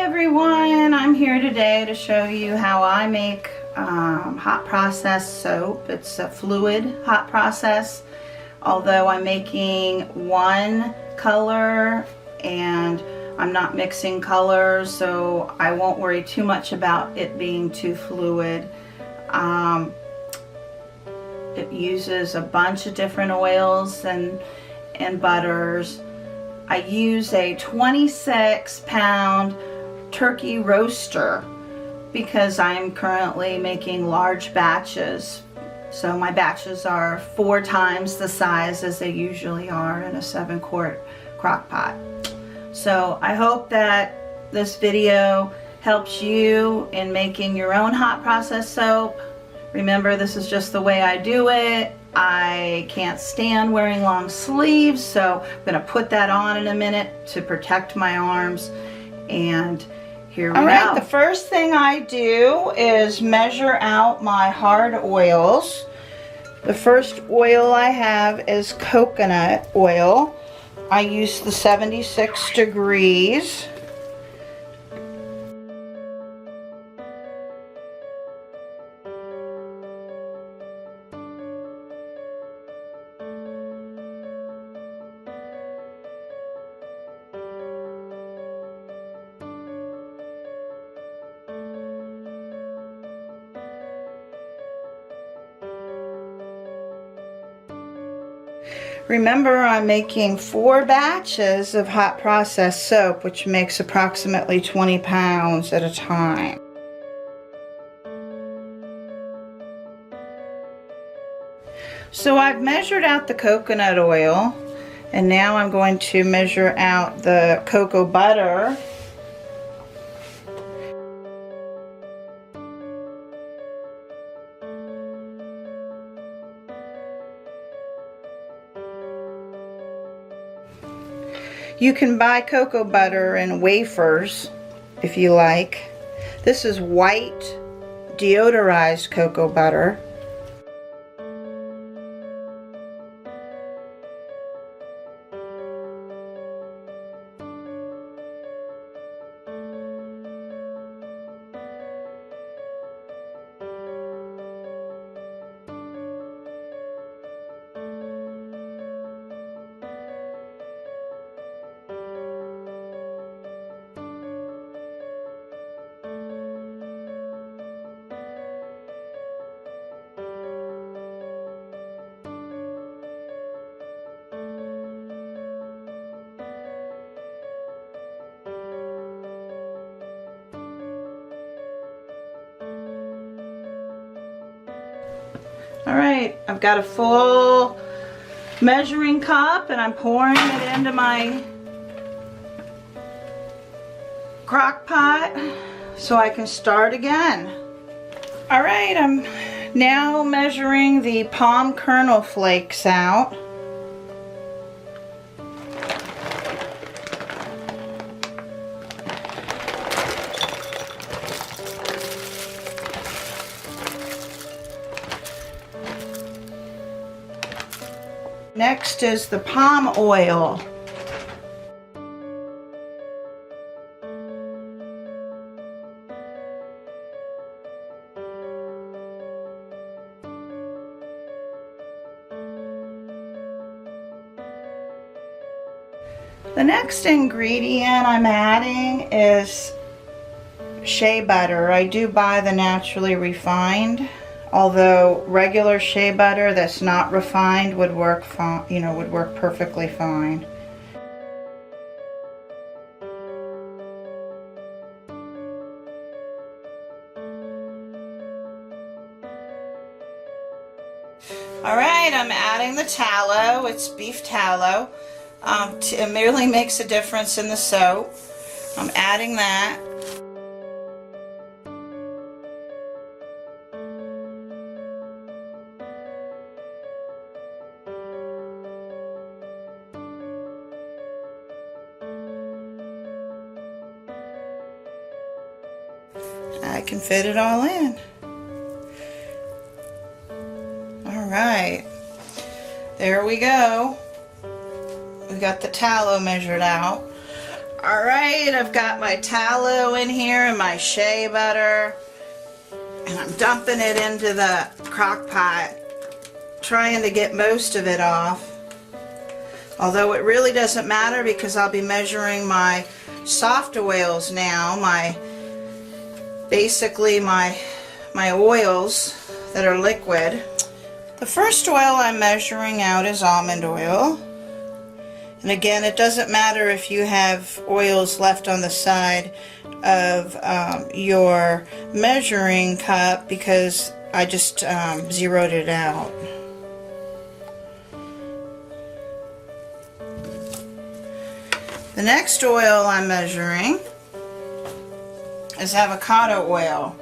everyone, I'm here today to show you how I make hot process soap. It's a fluid hot process, although I'm making one color and I'm not mixing colors, so I won't worry too much about it being too fluid. It uses a bunch of different oils and butters. I use a 26-pound turkey roaster because I'm currently making large batches. So my batches are 4 times the size as they usually are in a 7-quart crock pot. So I hope that this video helps you in making your own hot process soap. Remember, this is just the way I do it. I can't stand wearing long sleeves, so I'm going to put that on in a minute to protect my arms. And here we go. Alright, the first thing I do is measure out my hard oils. The first oil I have is coconut oil. I use the 76 degrees. Remember, I'm making 4 batches of hot process soap, which makes approximately 20 pounds at a time. So I've measured out the coconut oil, and now I'm going to measure out the cocoa butter. You can buy cocoa butter in wafers if you like. This is white deodorized cocoa butter. Alright, I've got a full measuring cup and I'm pouring it into my crock pot so I can start again. Alright, I'm now measuring the palm kernel flakes out. Next is the palm oil. The next ingredient I'm adding is shea butter. I do buy the naturally refined, although regular shea butter that's not refined would work fine, would work perfectly fine. Alright, I'm adding the tallow. It's beef tallow. It merely makes a difference in the soap. I'm adding that. I can fit it all in. Alright, there we go. We got the tallow measured out. Alright, I've got my tallow in here and my shea butter, and I'm dumping it into the crock pot, trying to get most of it off. Although it really doesn't matter because I'll be measuring my soft oils now, basically my oils that are liquid. The first oil I'm measuring out is almond oil. And again, it doesn't matter if you have oils left on the side of your measuring cup because I just zeroed it out. The next oil I'm measuring is avocado oil.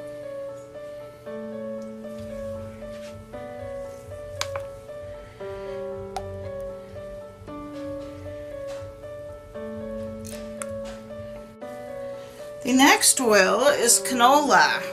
The next oil is canola.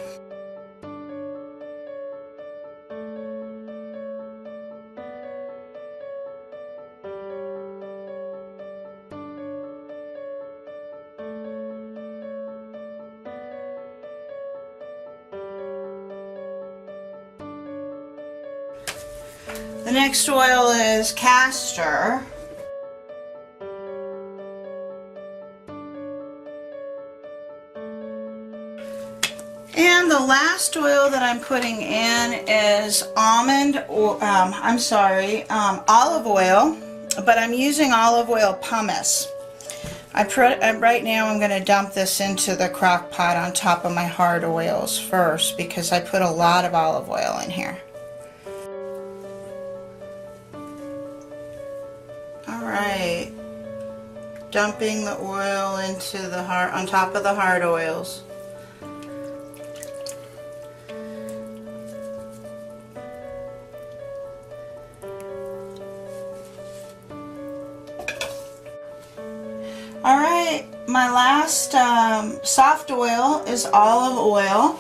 The next oil is castor. And the last oil that I'm putting in is olive oil, but I'm using olive oil pumice. Right now I'm going to dump this into the crock pot on top of my hard oils first because I put a lot of olive oil in here. Alright, dumping the oil into the on top of the hard oils. Alright, my last soft oil is olive oil,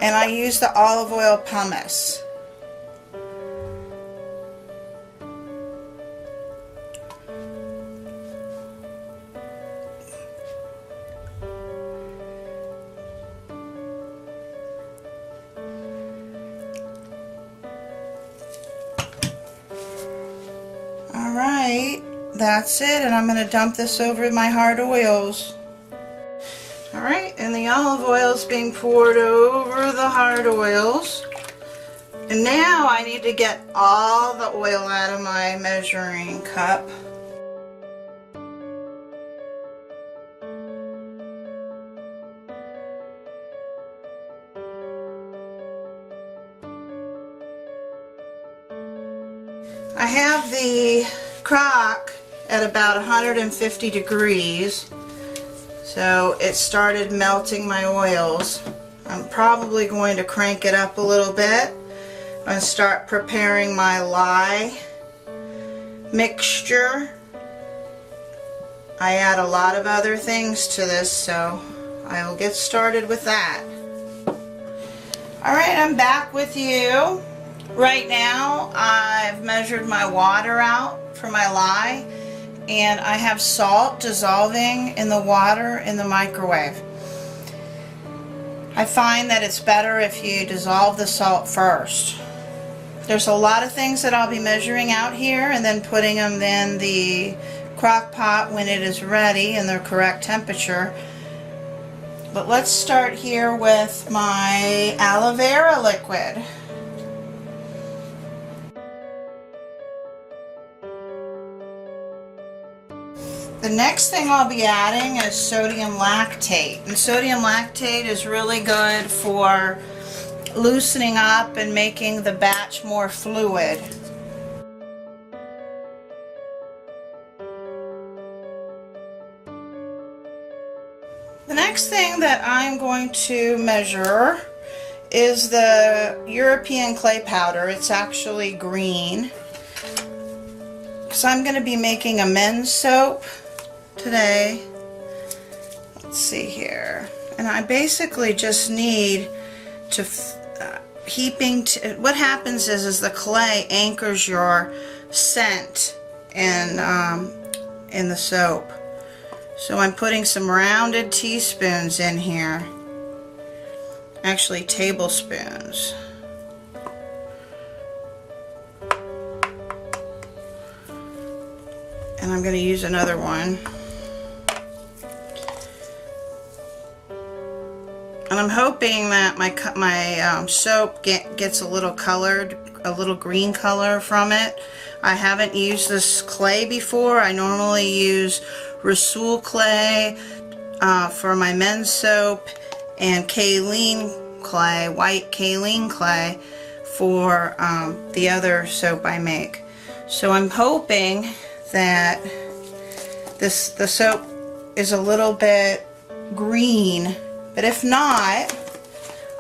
and I use the olive oil pumice. Alright, that's it, and I'm going to dump this over my hard oils. Alright, and the olive oil is being poured over the hard oils. And now I need to get all the oil out of my measuring cup. I have the crock at about 150 degrees, so it started melting my oils. I'm probably going to crank it up a little bit and start preparing my lye mixture. I add a lot of other things to this, so I will get started with that. Alright, I'm back with you. Right now I've measured my water out for my lye, and I have salt dissolving in the water in the microwave. I find that it's better if you dissolve the salt first. There's a lot of things that I'll be measuring out here and then putting them in the crock pot when it is ready in the correct temperature. But let's start here with my aloe vera liquid. The next thing I'll be adding is sodium lactate. And sodium lactate is really good for loosening up and making the batch more fluid. The next thing that I'm going to measure is the European clay powder. It's actually green, because I'm going to be making a men's soap today. Let's see here, and I basically just need to what happens is the clay anchors your scent in the soap. So I'm putting some rounded teaspoons in here, actually tablespoons. And I'm going to use another one. And I'm hoping that my soap gets a little colored, a little green color from it. I haven't used this clay before. I normally use Rasool clay for my men's soap, and kaolin clay, white kaolin clay, for the other soap I make. So I'm hoping that the soap is a little bit green, but if not,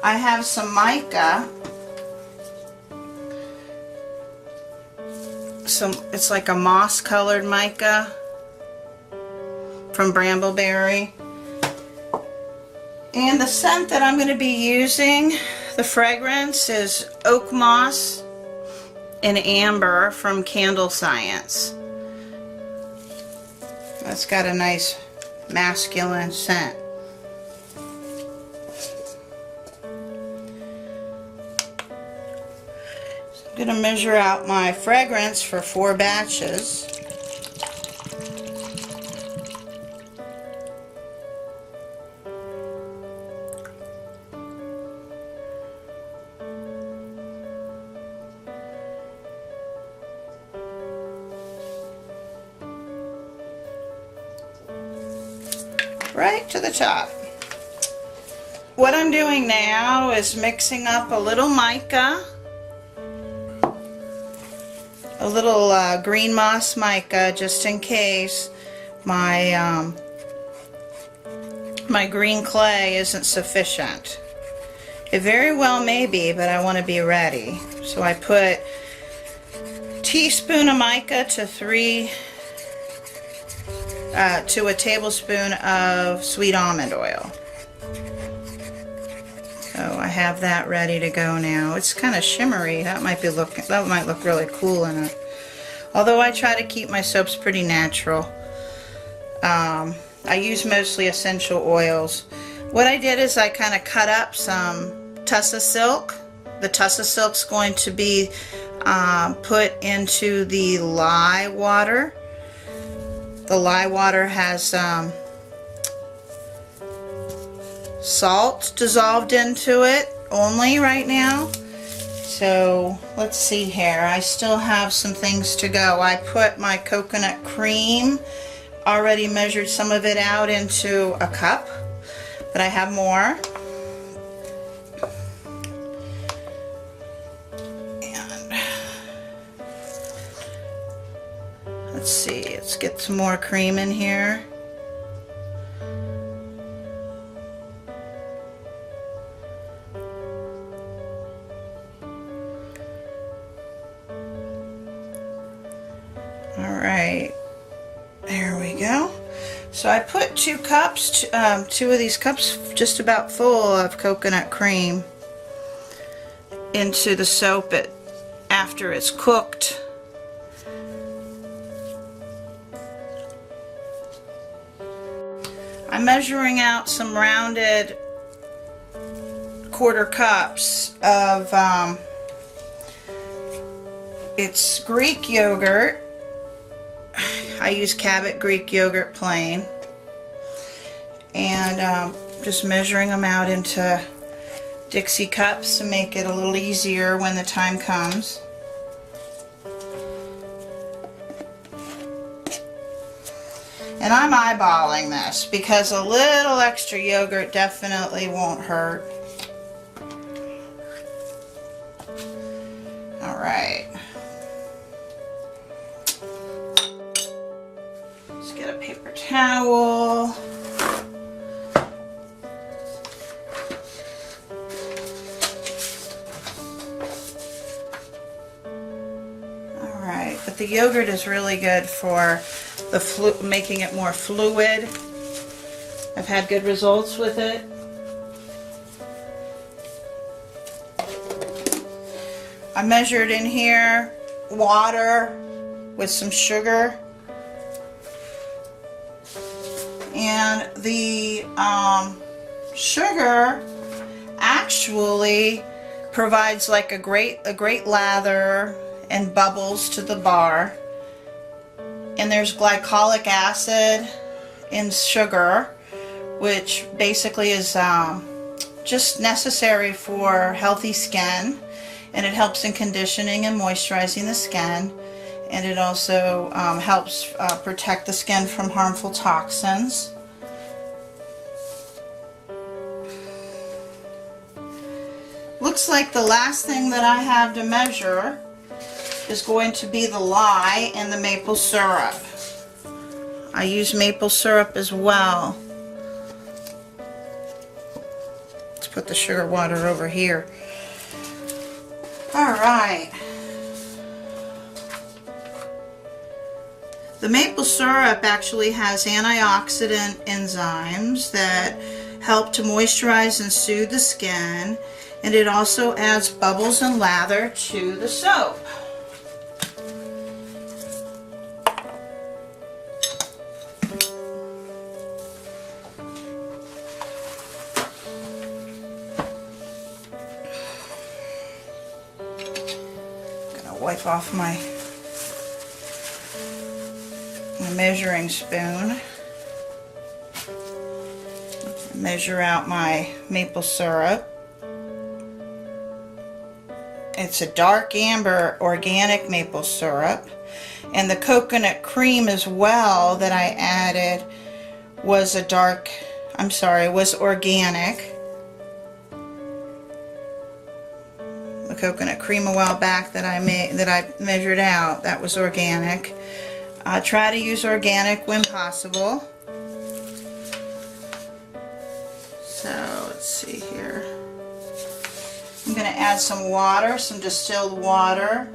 I have some mica. It's like a moss colored mica from Brambleberry. And the scent that I'm going to be using, the fragrance, is Oak Moss and Amber from Candle Science. That's got a nice masculine scent. So I'm going to measure out my fragrance for 4 batches. Right to the top. What I'm doing now is mixing up a little mica, a little green moss mica, just in case my my green clay isn't sufficient. It very well may be, but I want to be ready. So I put a teaspoon of mica to a tablespoon of sweet almond oil. So I have that ready to go now. It's kind of shimmery. That might look really cool in it. Although I try to keep my soaps pretty natural. I use mostly essential oils. What I did is I kind of cut up some Tussa silk. The Tussa silk's going to be put into the lye water. The lye water has salt dissolved into it only right now. So let's see here. I still have some things to go. I put my coconut cream, already measured some of it out into a cup, but I have more. And let's see, let's get some more cream in here. Alright, there we go. So I put 2 cups, 2 of these cups just about full of coconut cream into the soap after it's cooked. I'm measuring out some rounded quarter cups of it's Greek yogurt. I use Cabot Greek yogurt plain, and just measuring them out into Dixie cups to make it a little easier when the time comes. And I'm eyeballing this because a little extra yogurt definitely won't hurt. All right. Let's get a paper towel. All right, but the yogurt is really good for making it more fluid. I've had good results with it. I measured in here water with some sugar. And the sugar actually provides like a great lather and bubbles to the bar. And there's glycolic acid in sugar, which basically is just necessary for healthy skin, and it helps in conditioning and moisturizing the skin, and it also helps protect the skin from harmful toxins. Looks like the last thing that I have to measure is going to be the lye and the maple syrup. I use maple syrup as well. Let's put the sugar water over here. Alright. The maple syrup actually has antioxidant enzymes that help to moisturize and soothe the skin, and it also adds bubbles and lather to the soap. Wipe off my measuring spoon. Measure out my maple syrup. It's a dark amber organic maple syrup, and the coconut cream as well that I added was was organic. The coconut cream a while back that I measured out, that was organic. Try to use organic when possible. So let's see here. I'm going to add some water, some distilled water.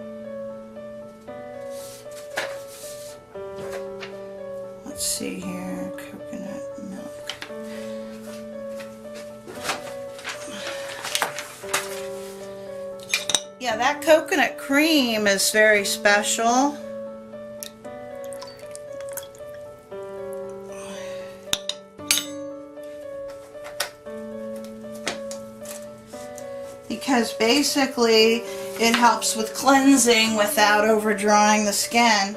Let's see here, coconut milk. Yeah, that coconut cream is very special. Because basically it helps with cleansing without overdrawing the skin.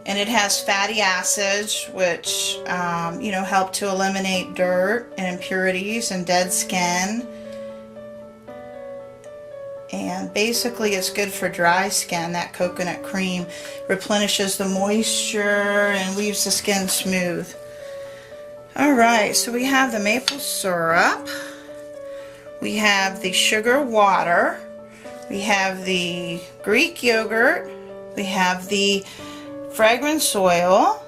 And it has fatty acids, which help to eliminate dirt and impurities and dead skin. And basically it's good for dry skin. That coconut cream replenishes the moisture and leaves the skin smooth. Alright, so we have the maple syrup. We have the sugar water. We have the Greek yogurt. We have the fragrance oil.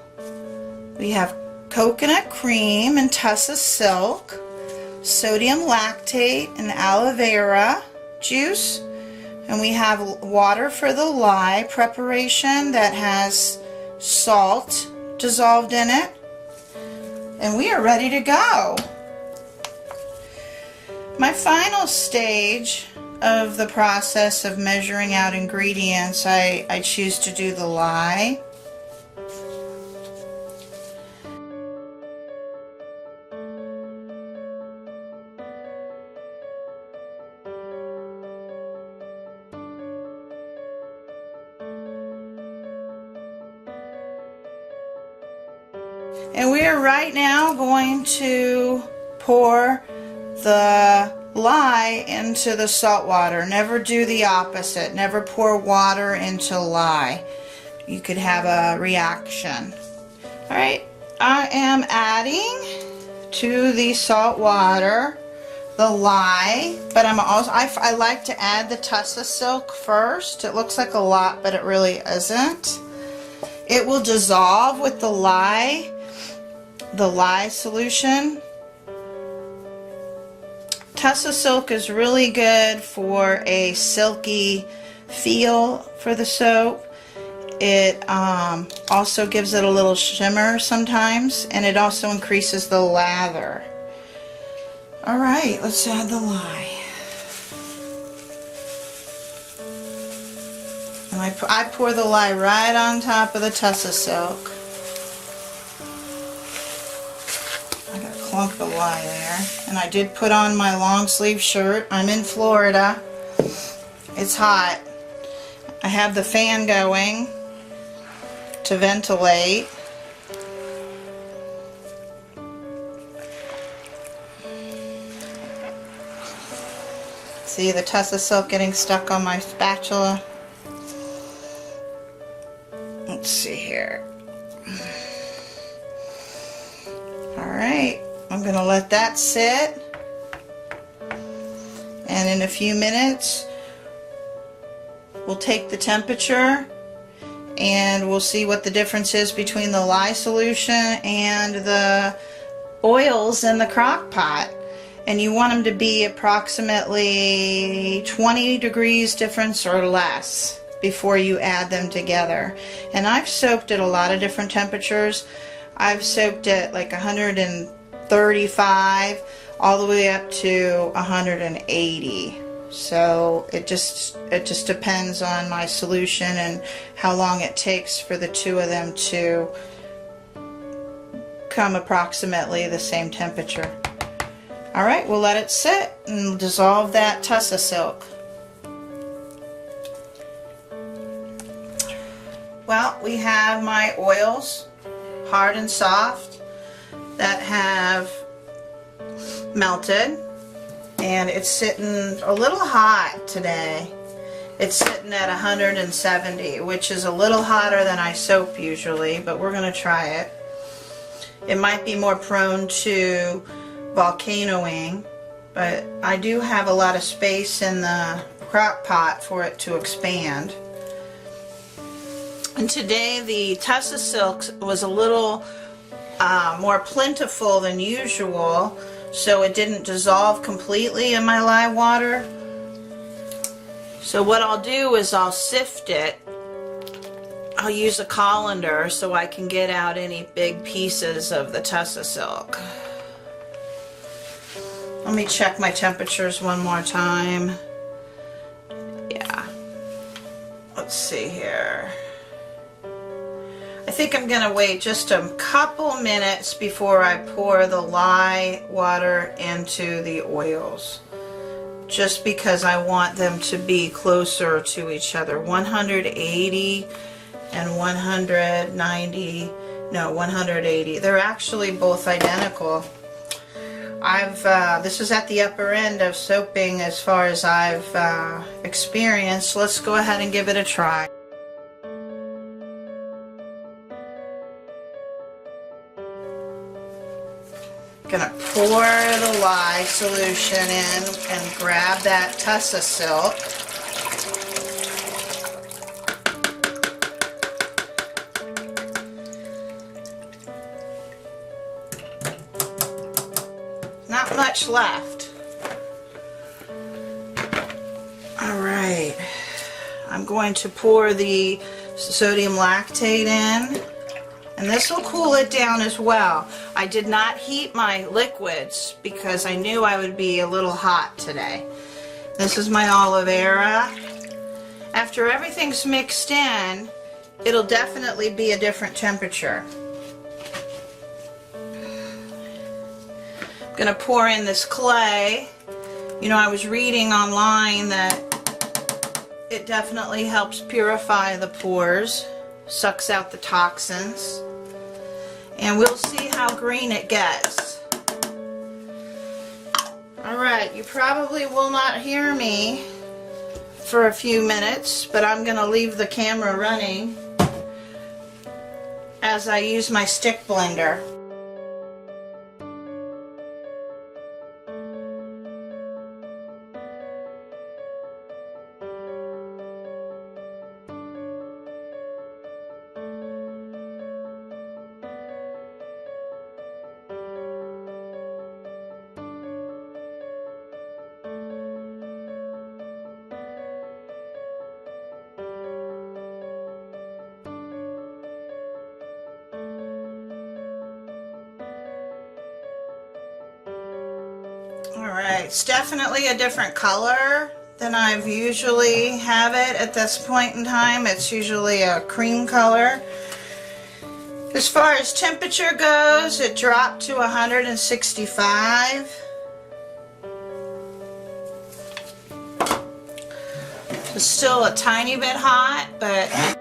We have coconut cream and Tussa silk, sodium lactate and aloe vera juice, and we have water for the lye preparation that has salt dissolved in it, and we are ready to go. My final stage of the process of measuring out ingredients, I choose to do the lye. And we are right now going to pour the lye into the salt water. Never do the opposite. Never pour water into lye. You could have a reaction. Alright, I am adding to the salt water the lye, but I like to add the Tussa silk first. It looks like a lot, but it really isn't. It will dissolve with the lye solution. Tussa silk is really good for a silky feel for the soap. It also gives it a little shimmer sometimes, and it also increases the lather. Alright, let's add the lye. And I I pour the lye right on top of the Tussa silk. I got a clump of lye there. And I did put on my long sleeve shirt. I'm in Florida. It's hot. I have the fan going to ventilate. See the Tussa silk getting stuck on my spatula? Let's see here. Alright, I'm going to let that sit. And in a few minutes, we'll take the temperature and we'll see what the difference is between the lye solution and the oils in the crock pot. And you want them to be approximately 20 degrees difference or less before you add them together. And I've soaked at a lot of different temperatures. I've soaked at like 135 all the way up to 180. So it just depends on my solution and how long it takes for the two of them to come approximately the same temperature. Alright, we'll let it sit and dissolve that Tussa silk. Well, we have my oils, hard and soft, that have melted. And it's sitting a little hot today. It's sitting at 170, which is a little hotter than I soap usually, but we're going to try it. It might be more prone to volcanoing, but I do have a lot of space in the crock pot for it to expand. And today the Tussa silk was a little more plentiful than usual, so it didn't dissolve completely in my lye water. So what I'll do is I'll sift it. I'll use a colander so I can get out any big pieces of the Tussa silk. Let me check my temperatures one more time. Yeah. Let's see here. I think I'm going to wait just a couple minutes before I pour the lye water into the oils. Just because I want them to be closer to each other. 180 and 190. No, 180. They're actually both identical. This is at the upper end of soaping as far as I've experienced. Let's go ahead and give it a try. Gonna pour the lye solution in and grab that Tussa silk. Not much left. All right, I'm going to pour the sodium lactate in. And this will cool it down as well. I did not heat my liquids because I knew I would be a little hot today. This is my aloe vera. After everything's mixed in, it'll definitely be a different temperature. I'm gonna pour in this clay. You know, I was reading online that it definitely helps purify the pores, sucks out the toxins. And we'll see how green it gets. Alright, you probably will not hear me for a few minutes, but I'm going to leave the camera running as I use my stick blender. Alright, it's definitely a different color than I've usually have it at this point in time. It's usually a cream color. As far as temperature goes, it dropped to 165. It's still a tiny bit hot, but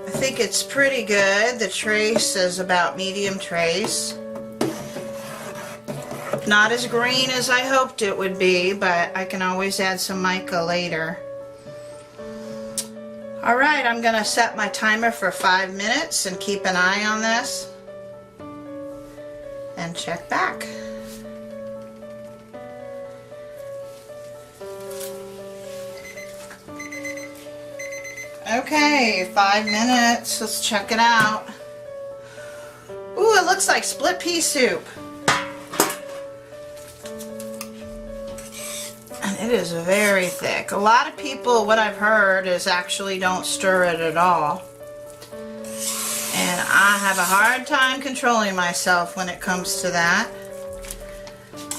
I think it's pretty good. The trace is about medium trace. Not as green as I hoped it would be, but I can always add some mica later. Alright, I'm going to set my timer for 5 minutes and keep an eye on this and check back. Okay, 5 minutes. Let's check it out. Ooh, it looks like split pea soup. And it is very thick. A lot of people, what I've heard, is actually don't stir it at all. And I have a hard time controlling myself when it comes to that.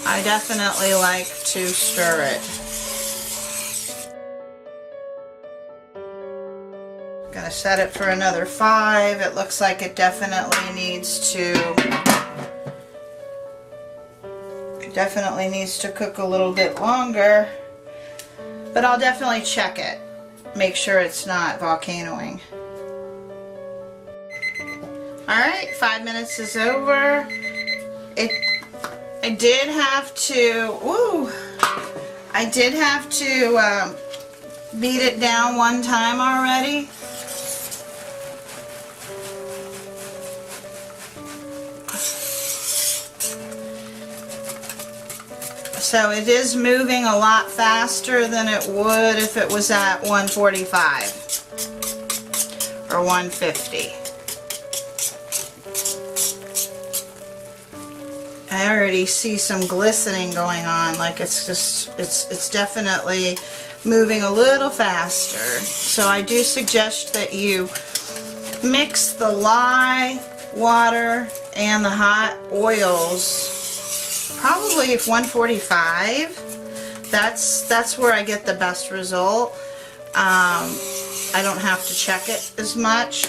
I definitely like to stir it. Gonna set it for another 5. It looks like it definitely needs to cook a little bit longer, but I'll definitely check it, make sure it's not volcanoing. Alright, 5 minutes is over. I did have to beat it down one time already. So it is moving a lot faster than it would if it was at 145 or 150. I already see some glistening going on, like it's definitely moving a little faster. So I do suggest that you mix the lye, water, and the hot oils. Probably if 145, that's where I get the best result. I don't have to check it as much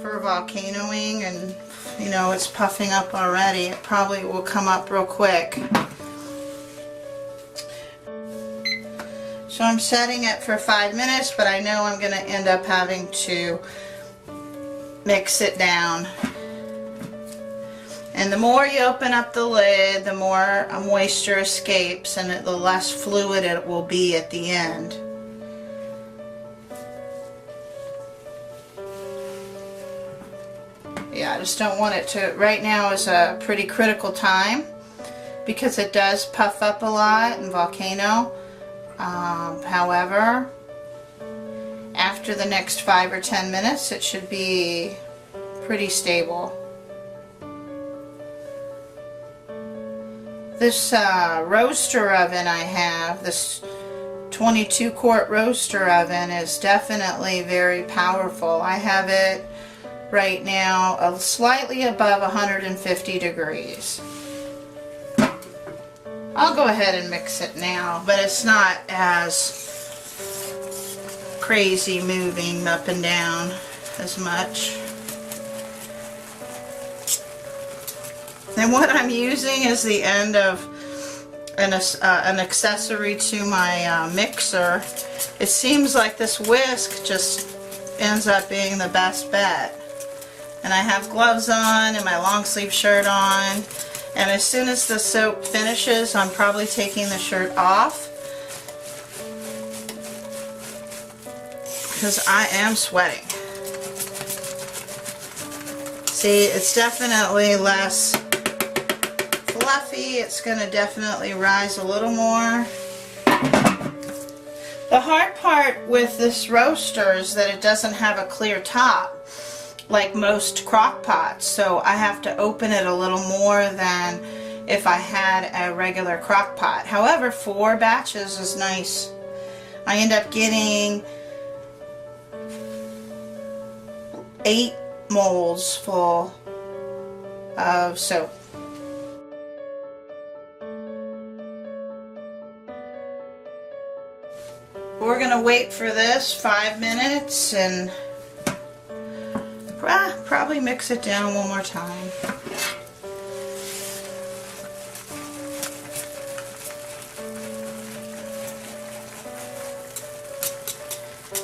for volcanoing, and you know, it's puffing up already. It probably will come up real quick. So I'm setting it for 5 minutes, but I know I'm going to end up having to mix it down. And the more you open up the lid, the more moisture escapes, and the less fluid it will be at the end. Yeah, I just don't want it to, right now is a pretty critical time because it does puff up a lot and volcano. However, after the next 5 or 10 minutes, it should be pretty stable. This roaster oven I have, this 22 quart roaster oven, is definitely very powerful. I have it right now slightly above 150 degrees. I'll go ahead and mix it now, but it's not as crazy moving up and down as much. And what I'm using is the end of an accessory to my mixer. It seems like this whisk just ends up being the best bet. And I have gloves on and my long sleeve shirt on. And as soon as the soap finishes, I'm probably taking the shirt off because I am sweating. See, it's definitely less fluffy. It's going to definitely rise a little more. The hard part with this roaster is that it doesn't have a clear top like most crock pots, so I have to open it a little more than if I had a regular crock pot. However, 4 batches is nice. I end up getting 8 molds full of soap. We're gonna wait for this 5 minutes and probably mix it down one more time.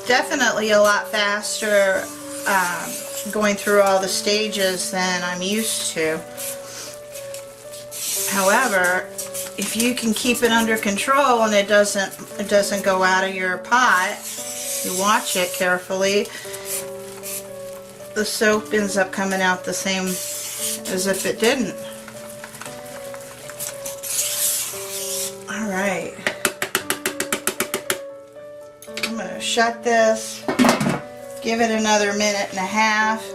Definitely a lot faster going through all the stages than I'm used to. However, if you can keep it under control and it doesn't go out of your pot, you watch it carefully, the soap ends up coming out the same as if it didn't. Alright. I'm going to shut this, give it another 1.5 minutes,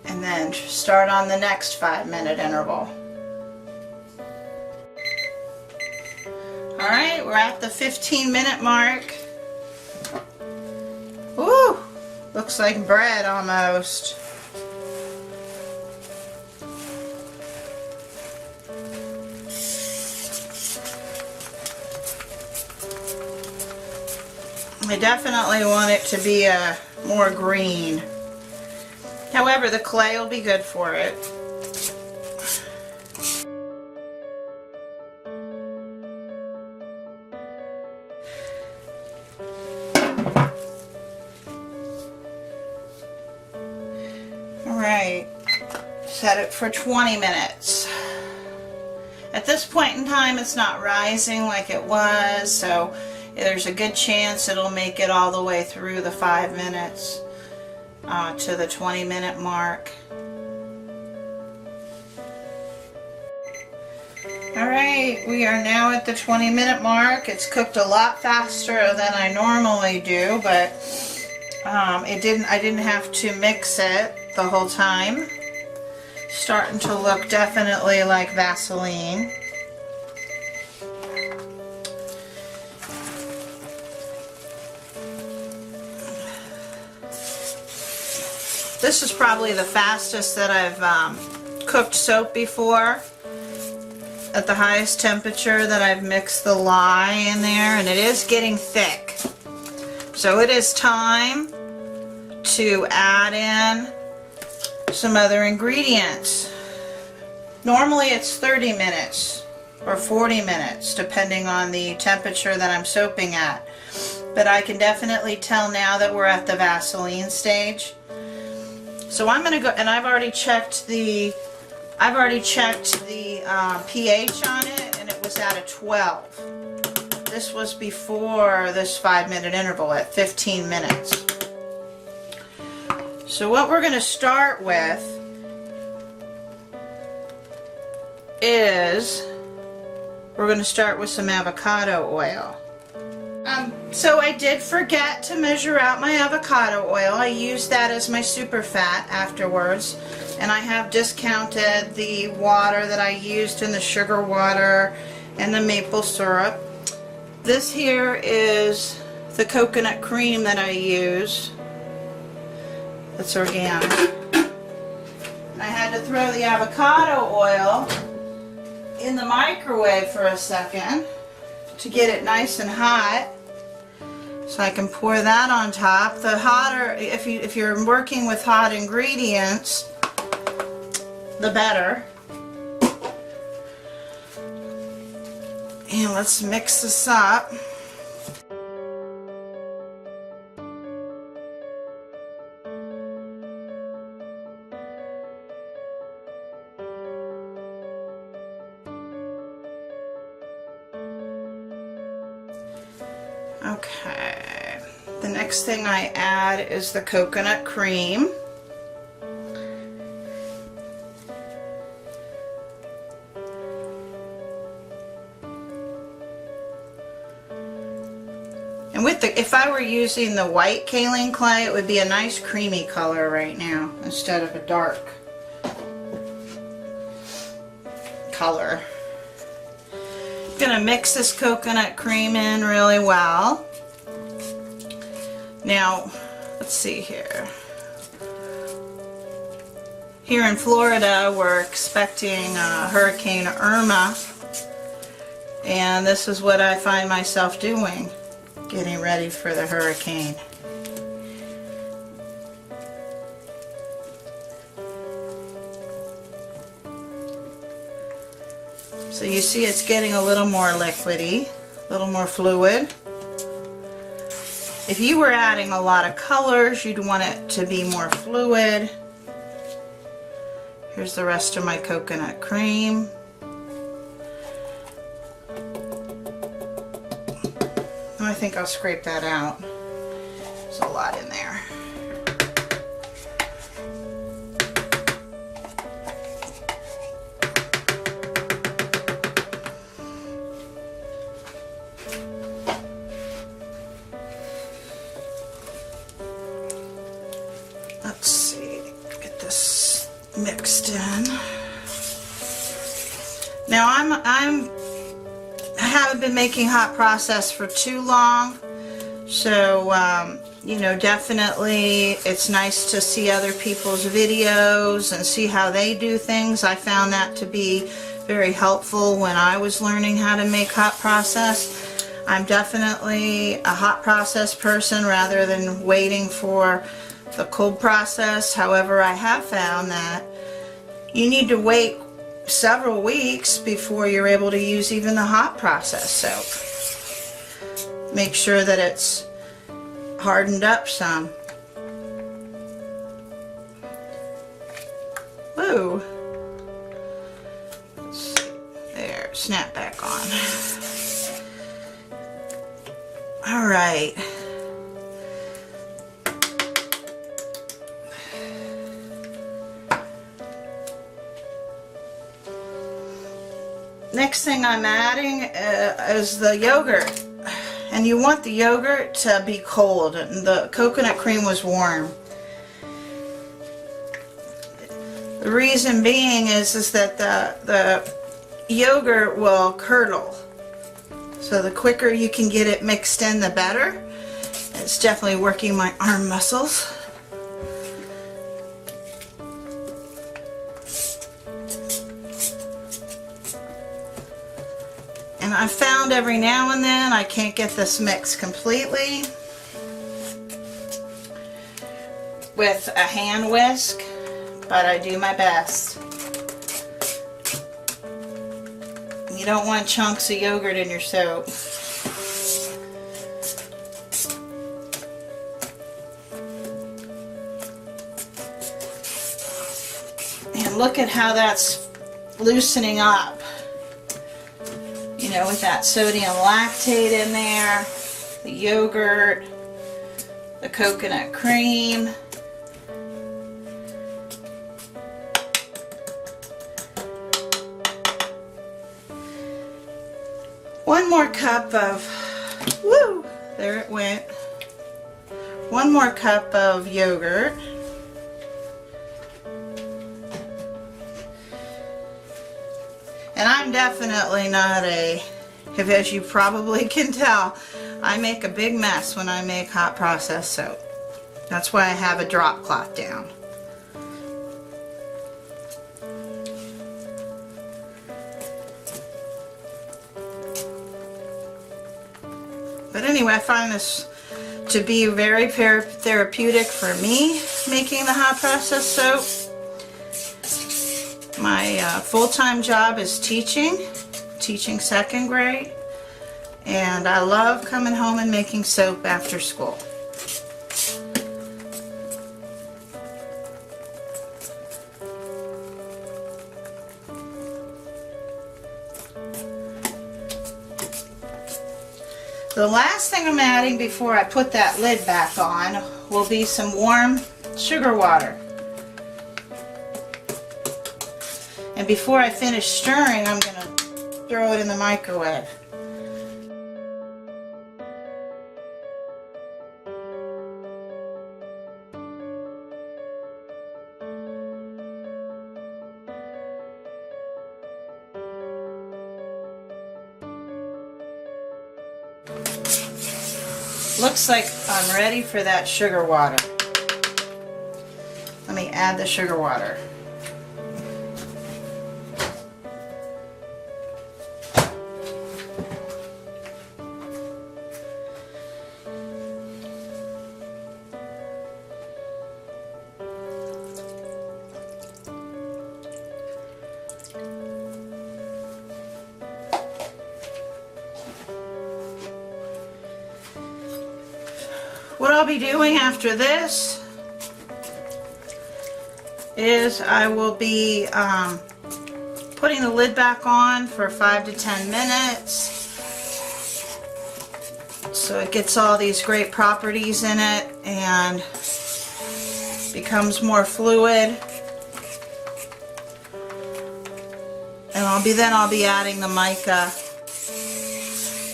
and then start on the next 5-minute interval. Alright, we're at the 15-minute mark. Woo! Looks like bread almost. I definitely want it to be more green. However, the clay will be good for it. Alright, set it for 20 minutes. At this point in time, it's not rising like it was, so there's a good chance it'll make it all the way through the 5 minutes to the 20-minute mark. Alright, we are now at the 20-minute mark. It's cooked a lot faster than I normally do, but I didn't have to mix it the whole time. Starting to look definitely like Vaseline. This is probably the fastest that I've cooked soap before. At the highest temperature that I've mixed the lye in there, and it is getting thick. So it is time to add in some other ingredients. Normally it's 30 minutes or 40 minutes depending on the temperature that I'm soaping at, but I can definitely tell now that we're at the Vaseline stage. So I'm going to go, and I've already checked the pH on it, and it was at a 12. This was before this 5-minute interval at 15 minutes. So what we're going to start with is we're going to start with some avocado oil. So I did forget to measure out my avocado oil. I used that as my super fat afterwards, and I have discounted the water that I used in the sugar water and the maple syrup. This here is the coconut cream that I use. It's organic. I had to throw the avocado oil in the microwave for a second to get it nice and hot, so I can pour that on top. The hotter, if you're working with hot ingredients, the better. And let's mix this up. Okay, the next thing I add is the coconut cream. And with if I were using the white kaolin clay, it would be a nice creamy color right now instead of a dark. color. I'm gonna mix this coconut cream in really well. Now, let's see here. Here in Florida, we're expecting Hurricane Irma, and this is what I find myself doing, getting ready for the hurricane. So you see it's getting a little more liquidy, a little more fluid. If you were adding a lot of colors, you'd want it to be more fluid. Here's the rest of my coconut cream. I think I'll scrape that out. There's a lot in there. Let's see, get this mixed in. Now I haven't been making hot process for too long, so you know, definitely it's nice to see other people's videos and see how they do things. I found that to be very helpful when I was learning how to make hot process. I'm definitely a hot process person rather than waiting for the cold process. However, I have found that you need to wait several weeks before you're able to use even the hot process soap. Make sure that it's hardened up some. Whoa. Let's see. There, snap back on. All right. Next thing I'm adding is the yogurt, and you want the yogurt to be cold, and the coconut cream was warm. The reason being is that the yogurt will curdle, so the quicker you can get it mixed in, the better. It's definitely working my arm muscles. And I found every now and then I can't get this mix completely with a hand whisk, but I do my best. You don't want chunks of yogurt in your soap. And look at how that's loosening up. You know, with that sodium lactate in there, the yogurt, the coconut cream. One more cup of, woo, there it went. One more cup of yogurt. And I'm definitely not as you probably can tell, I make a big mess when I make hot process soap. That's why I have a drop cloth down. But anyway, I find this to be very therapeutic for me, making the hot process soap. My full-time job is teaching second grade, and I love coming home and making soap after school. The last thing I'm adding before I put that lid back on will be some warm sugar water. And before I finish stirring, I'm going to throw it in the microwave. Looks like I'm ready for that sugar water. Let me add the sugar water. What I'll be doing after this is I will be putting the lid back on for 5 to 10 minutes so it gets all these great properties in it and becomes more fluid. And I'll be adding the mica,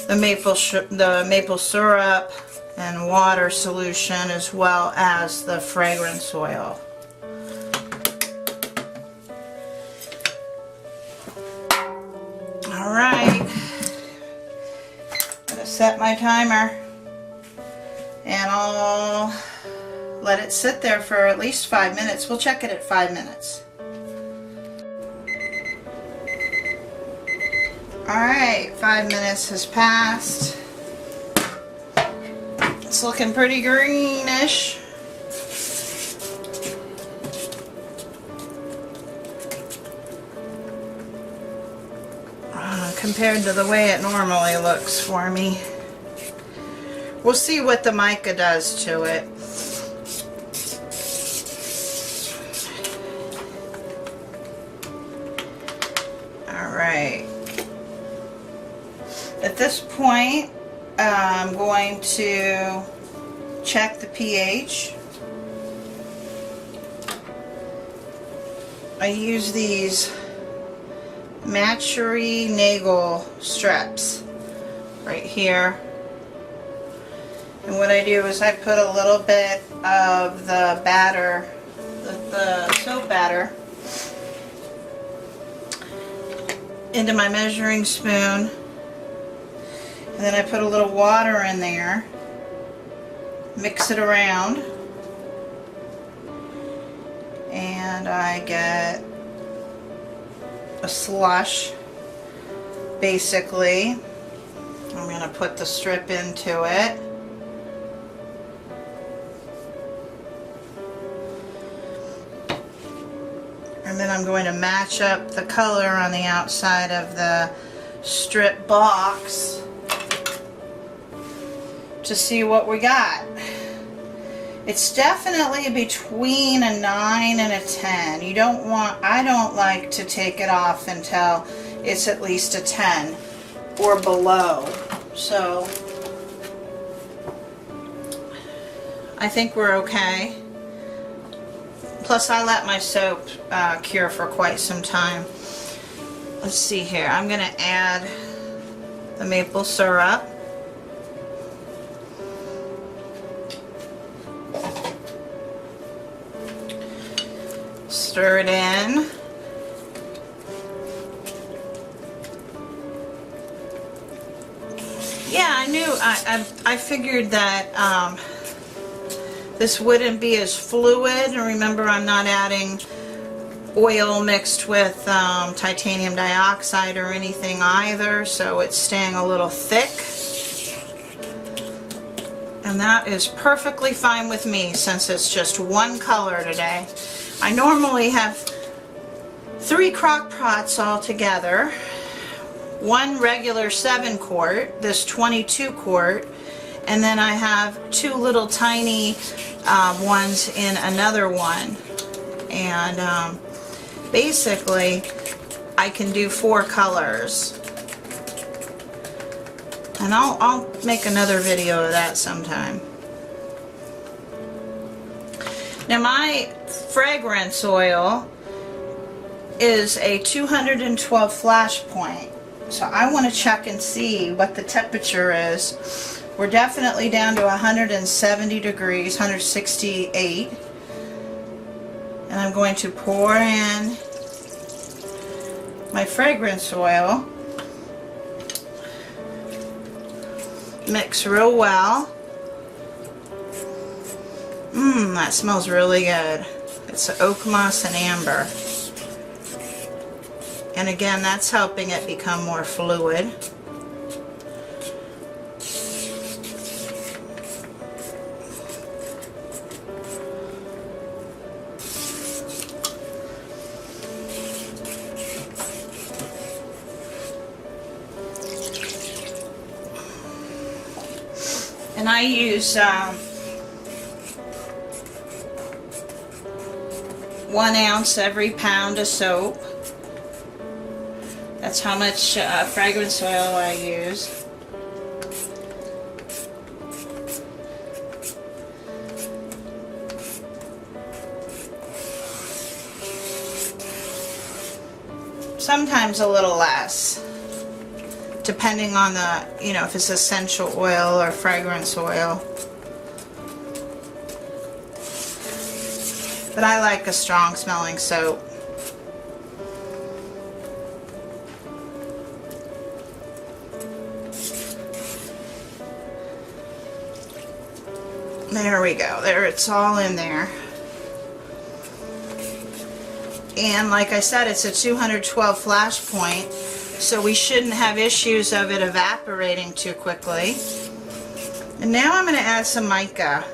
the maple syrup and water solution, as well as the fragrance oil. Alright, I'm going to set my timer and I'll let it sit there for at least 5 minutes. We'll check it at 5 minutes. Alright, 5 minutes has passed. It's looking pretty greenish. Compared to the way it normally looks for me. We'll see what the mica does to it. Alright. At this point, I'm going to check the pH. I use these Matchery Nagel strips right here. And what I do is I put a little bit of the batter, the soap batter, into my measuring spoon. And then I put a little water in there, mix it around, and I get a slush, basically. I'm going to put the strip into it. And then I'm going to match up the color on the outside of the strip box to see what we got. It's definitely between a 9 and a 10. I don't like to take it off until it's at least a 10 or below. So I think we're okay. Plus I let my soap cure for quite some time. Let's see here. I'm going to add the maple syrup. Stir it in. Yeah, I knew, I figured that this wouldn't be as fluid. And remember, I'm not adding oil mixed with titanium dioxide or anything either, so it's staying a little thick. And that is perfectly fine with me since it's just one color today. I normally have 3 crock pots all together, 1 regular 7 quart, this 22 quart, and then I have 2 little tiny ones in another one. And basically I can do 4 colors. And I'll make another video of that sometime. Now my fragrance oil is a 212 flash point. So I want to check and see what the temperature is. We're definitely down to 170 degrees, 168. And I'm going to pour in my fragrance oil. Mix real well. That smells really good. It's oak moss and amber. And again, that's helping it become more fluid. And I use 1 ounce every pound of soap. That's how much fragrance oil I use. Sometimes a little less, depending on the, you know, if it's essential oil or fragrance oil. But I like a strong smelling soap. There we go. There, it's all in there. And like I said, it's a 212 flash point, so we shouldn't have issues of it evaporating too quickly. And now I'm going to add some mica.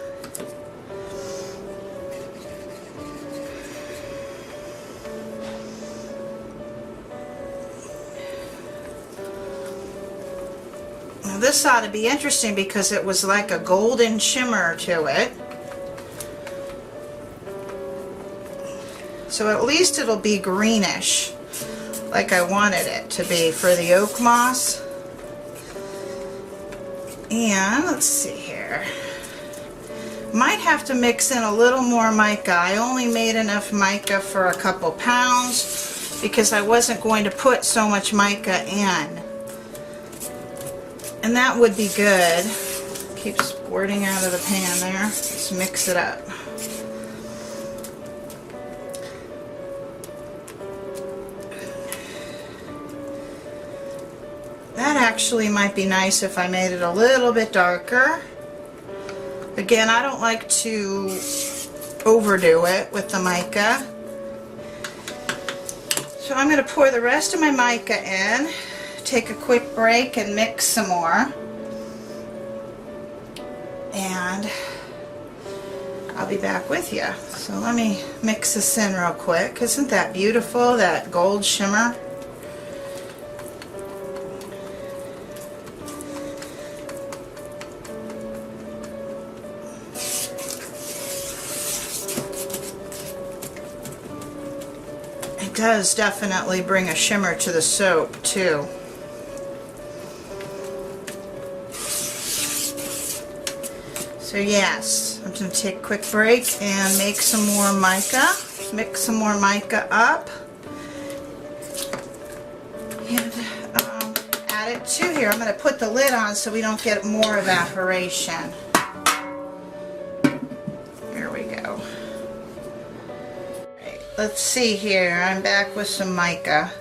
Now this ought to be interesting because it was like a golden shimmer to it. So at least it'll be greenish, like I wanted it to be for the oak moss. And let's see here. Might have to mix in a little more mica. I only made enough mica for a couple pounds because I wasn't going to put so much mica in. And that would be good. Keeps squirting out of the pan there. Let's mix it up. That actually might be nice if I made it a little bit darker. Again, I don't like to overdo it with the mica. So I'm going to pour the rest of my mica in, take a quick break and mix some more. And I'll be back with you. So let me mix this in real quick. Isn't that beautiful, that gold shimmer? It does definitely bring a shimmer to the soap too. So yes, I'm going to take a quick break and make some more mica. Mix some more mica up. And add it to here. I'm going to put the lid on so we don't get more evaporation. There we go. Right, let's see here. I'm back with some mica.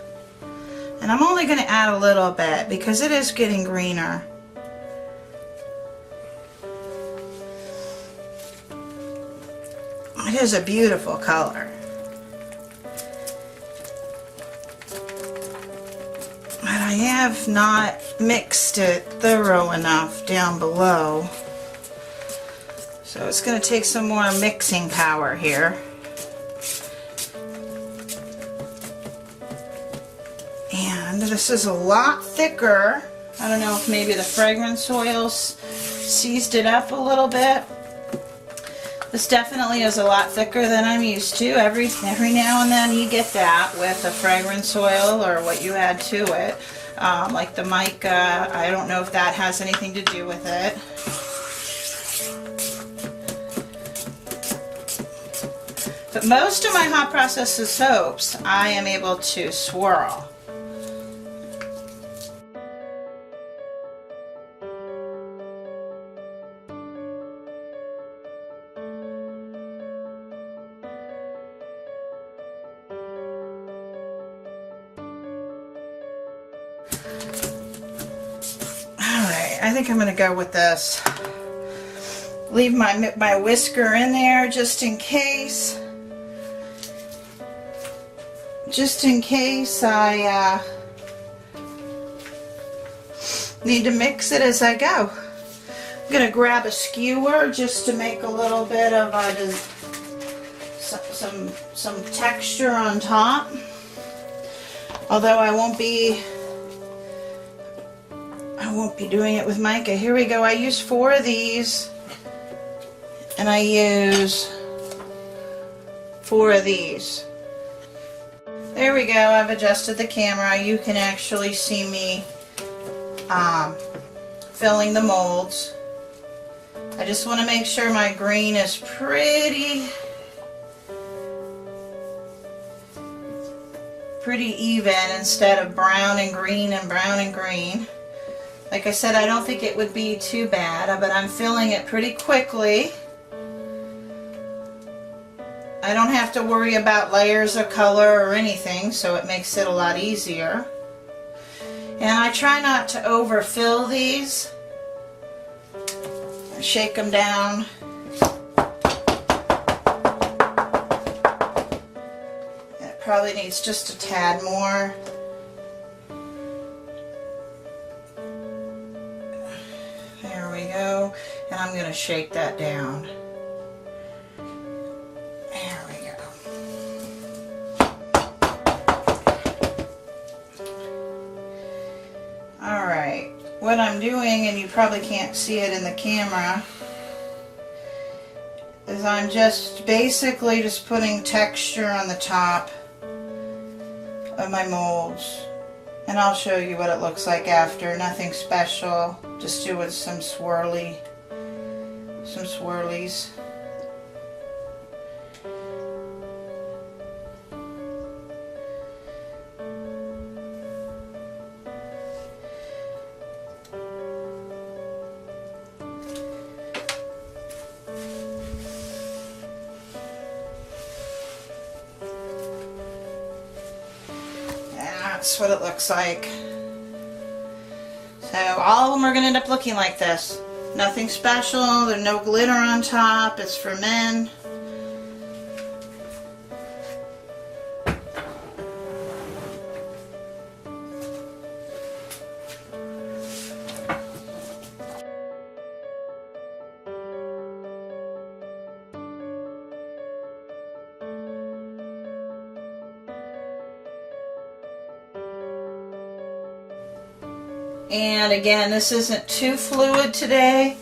And I'm only going to add a little bit because it is getting greener. It is a beautiful color. But I have not mixed it thorough enough down below. So it's going to take some more mixing power here. And this is a lot thicker. I don't know if maybe the fragrance oil seized it up a little bit. This definitely is a lot thicker than I'm used to. Every now and then you get that with a fragrance oil or what you add to it. Like the mica, I don't know if that has anything to do with it. But most of my hot process soaps, I am able to swirl. I think I'm going to go with this. Leave my whisker in there just in case. Just in case I need to mix it as I go. I'm going to grab a skewer just to make a little bit of some texture on top. Although I won't be doing it with mica. Here we go. I use 4 of these, and I use 4 of these. There we go. I've adjusted the camera. You can actually see me filling the molds. I just want to make sure my green is pretty even instead of brown and green and brown and green. Like I said, I don't think it would be too bad, but I'm filling it pretty quickly. I don't have to worry about layers of color or anything, so it makes it a lot easier. And I try not to overfill these. I shake them down. It probably needs just a tad more. There we go. And I'm going to shake that down. What I'm doing, and you probably can't see it in the camera, is I'm just basically just putting texture on the top of my molds. And I'll show you what it looks like after. Nothing special. Just do with some swirlies. That's what it looks like. So all of them are going to end up looking like this. Nothing special. There's no glitter on top. It's for men. And again, this isn't too fluid today.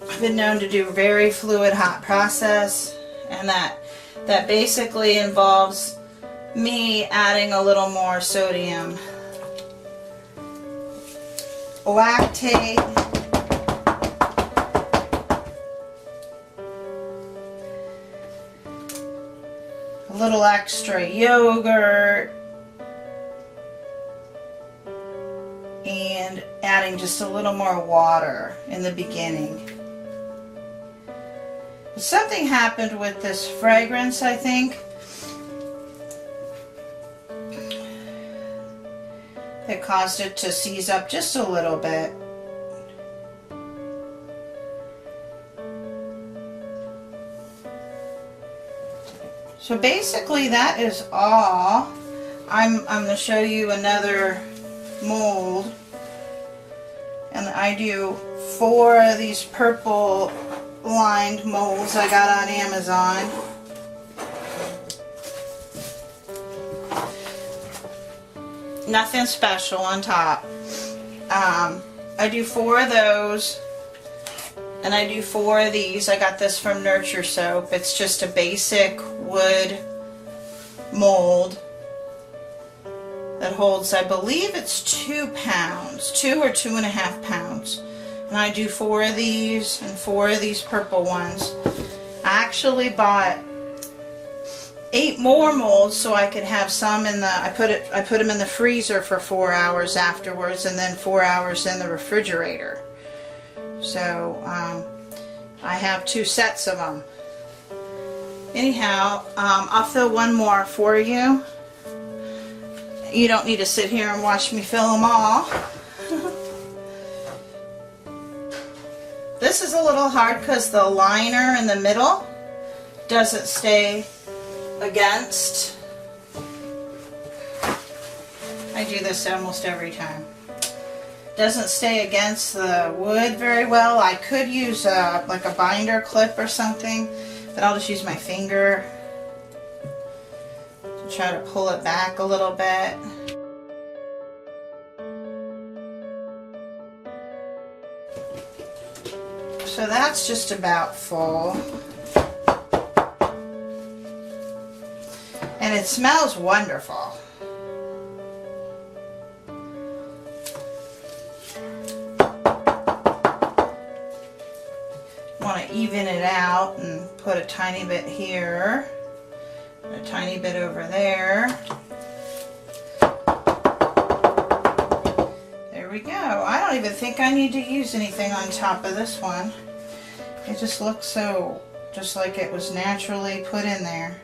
I've been known to do a very fluid hot process, and that basically involves me adding a little more sodium lactate, a little extra yogurt, and adding just a little more water in the beginning. Something happened with this fragrance, I think, that caused it to seize up just a little bit. So basically that is all. I'm going to show you another mold, and I do 4 of these purple lined molds I got on Amazon. Nothing special on top. I do 4 of those, and I do 4 of these. I got this from Nurture Soap. It's just a basic wood mold that holds, I believe it's 2 pounds, 2 or 2.5 pounds. And I do 4 of these and 4 of these purple ones. I actually bought 8 more molds so I could have some in the, I put them in the freezer for 4 hours afterwards, and then 4 hours in the refrigerator. So I have 2 sets of them. Anyhow, I'll fill one more for you. You don't need to sit here and watch me fill them all. this is a little hard because the liner in the middle doesn't stay against. I do this almost every time. Doesn't stay against the wood very well. I could use like a binder clip or something, but I'll just use my finger to try to pull it back a little bit. So that's just about full. And it smells wonderful. Want to even it out and put a tiny bit here, a tiny bit over there. There we go. I don't even think I need to use anything on top of this one. It just looks so, just like it was naturally put in there.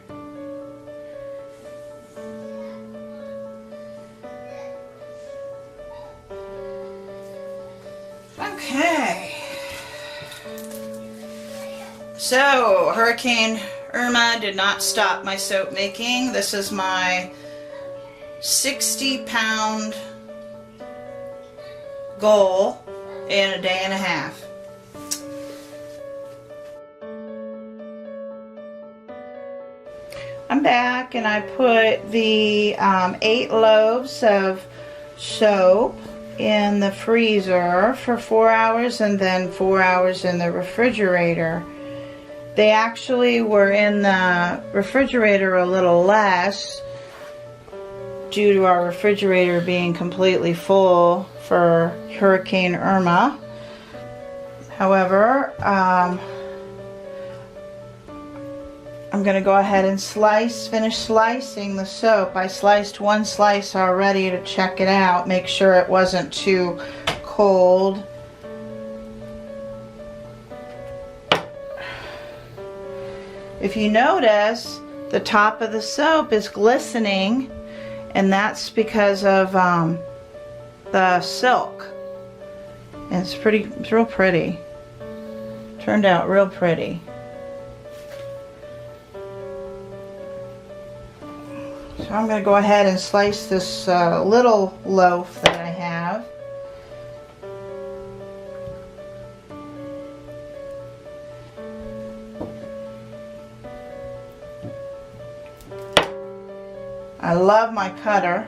Okay. So, Hurricane Irma did not stop my soap making. This is my 60-pound goal in a day and a half. I'm back and I put the 8 loaves of soap in the freezer for 4 hours and then 4 hours in the refrigerator. They actually were in the refrigerator a little less due to our refrigerator being completely full for Hurricane Irma. However, I'm going to go ahead and finish slicing the soap. I sliced 1 slice already to check it out, make sure it wasn't too cold. If you notice, the top of the soap is glistening, and that's because of the silk. And it's real pretty. Turned out real pretty. So I'm going to go ahead and slice this little loaf that I have. I love my cutter.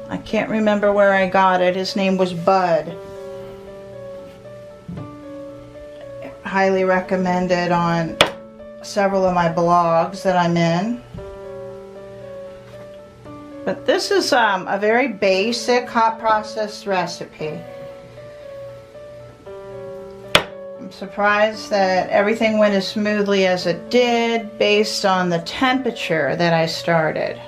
I can't remember where I got it. His name was Bud. Highly recommended on several of my blogs that I'm in. But this is a very basic hot process recipe. I'm surprised that everything went as smoothly as it did based on the temperature that I started.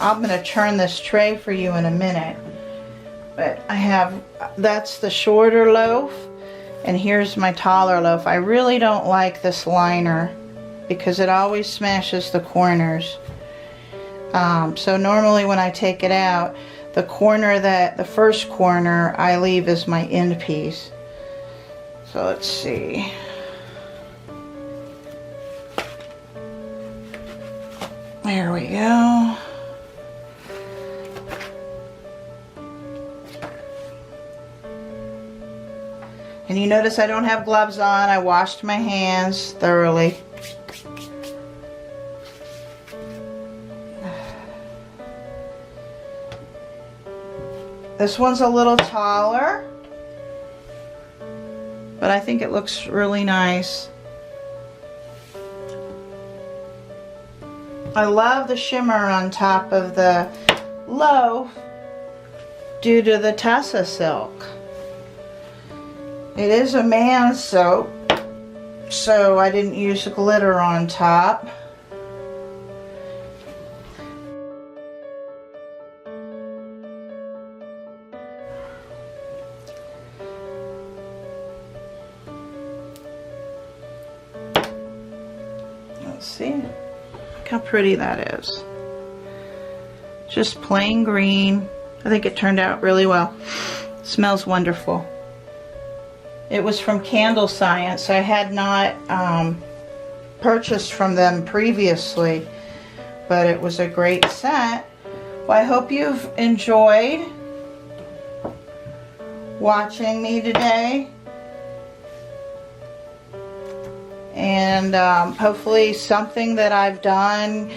I'm going to turn this tray for you in a minute. But that's the shorter loaf, and here's my taller loaf. I really don't like this liner because it always smashes the corners. So normally when I take it out, the first corner I leave as my end piece. So let's see. There we go. And you notice I don't have gloves on. I washed my hands thoroughly. This one's a little taller, but I think it looks really nice. I love the shimmer on top of the loaf due to the Tessa silk. It is a man's soap, so I didn't use glitter on top. Let's see. Look how pretty that is. Just plain green. I think it turned out really well. Smells wonderful. It was from Candle Science. I had not purchased from them previously, but it was a great scent. Well, I hope you've enjoyed watching me today, and hopefully something that I've done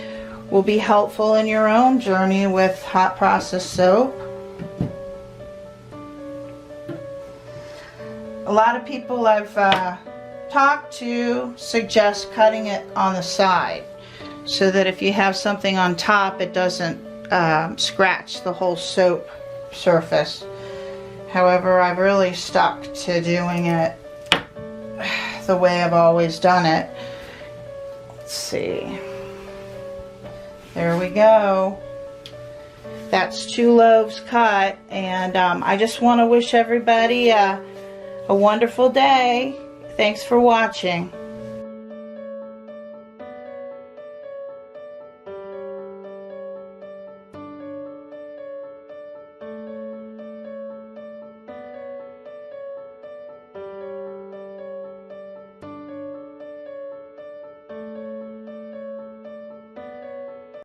will be helpful in your own journey with hot process soap. A lot of people I've talked to suggest cutting it on the side so that if you have something on top, it doesn't scratch the whole soap surface. However, I've really stuck to doing it the way I've always done it. Let's see. There we go. That's 2 loaves cut, and I just want to wish everybody a wonderful day. Thanks for watching.